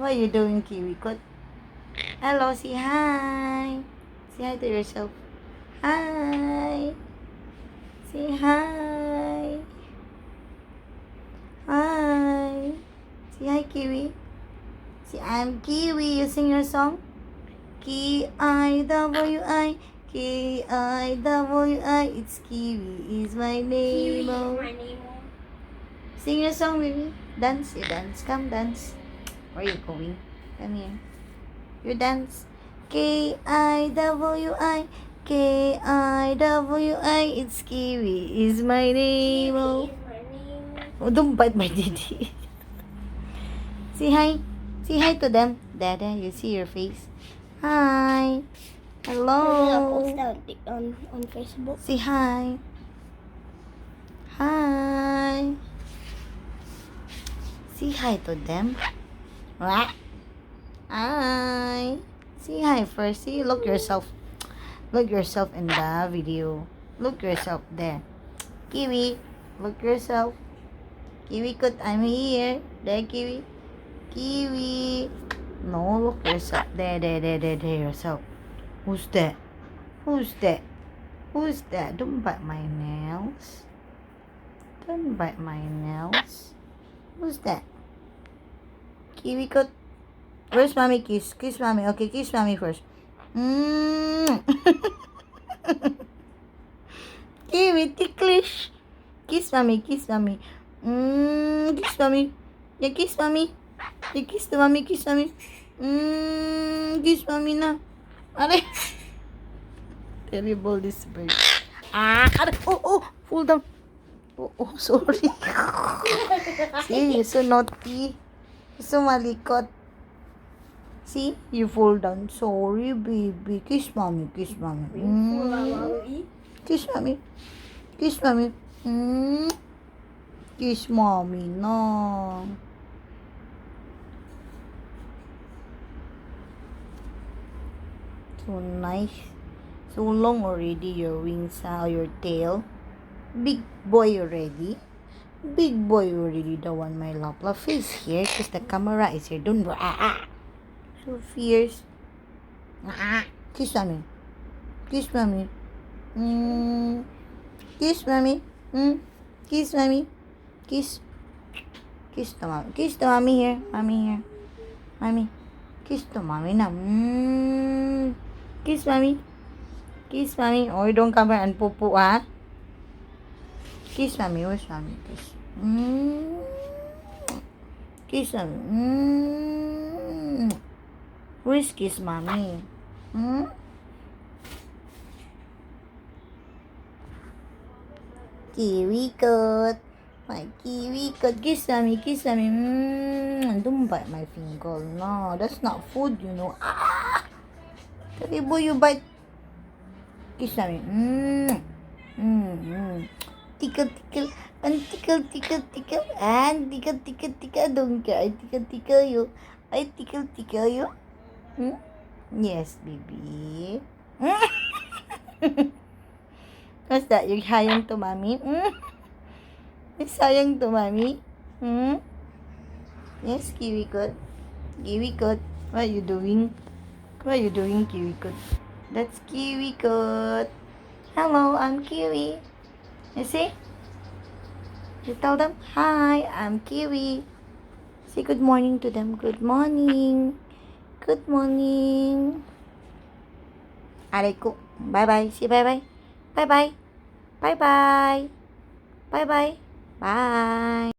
What are you doing, Kiwi? Good. Hello, say hi. Say hi to yourself. Hi. Say hi. Hi. Say hi, Kiwi. Say I'm Kiwi. You sing your song? Kiwi. Kiwi. It's Kiwi is my name. Kiwi is my name. Sing your song, baby. Dance. You dance. Come dance. Where are you going? Come here. You dance. Kiwi. Kiwi. It's Kiwi is my name. Kiwi is my name. Oh, don't bite my ditty. Say hi. Say hi to them. Dada, you see your face. Hi. Hello. Post that on Facebook. Say hi. Hi. Say hi to them. What? Hi. Say hi first. See, look yourself. Look yourself in the video. Look yourself there. Kiwi, look yourself. Kiwi, good. I'm here. There, Kiwi. Kiwi. No, look yourself. There, yourself. Who's that? Who's that? Who's that? Don't bite my nails. Don't bite my nails. Who's that? Kiwi, good. Where's mommy kiss? Kiss mommy. Okay, kiss mommy first. Kiwi, ticklish. Kiss mommy, kiss mommy. Kiss mommy. Yeah, kiss mommy. Yeah, kiss the mommy, kiss mommy. Kiss mommy na. Are. Terrible this bird. Are. Oh, fall down. Oh, sorry. See, you're so naughty. You're so malikot. See, you fall down. Sorry, baby. Kiss mommy, kiss mommy. Kiss mommy. Kiss mommy. Kiss mommy, no. So nice. So long already your wings, your tail. Big boy already. Big boy already. Don't want my love face here because the camera is here. Don't so fierce. Kiss mommy. Kiss mommy. Kiss mommy. Kiss mommy. Kiss. Kiss the mommy. Kiss the mommy here. Mommy here. Mommy. Kiss the mommy now. Kiss mommy. Kiss mommy. Oh, you don't come here and poo-poo, ah. Kiss mommy. Where's mommy? Kiss. Kiss mommy. Where's kiss mommy? Kiwi good. My kiwi good. Kiss mommy. Kiss mommy. Don't bite my finger. No, that's not food, you know. Terrible, you bite. Kiss mommy. Tickle, tickle. And tickle, tickle, tickle. And tickle, tickle, tickle. Don't care. I tickle, tickle you. I tickle, tickle you. Yes, baby. What's that? You're sayang to mommy? You're sayang to mommy? Yes, Kiwi good. Kiwi good. What are you doing? What are you doing, Kiwi good? That's Kiwi good. Hello, I'm Kiwi. You see? You tell them, hi, I'm Kiwi. Say good morning to them. Good morning. Good morning. Areko. Bye-bye. Say bye-bye. Bye-bye. Bye-bye. Bye-bye. Bye.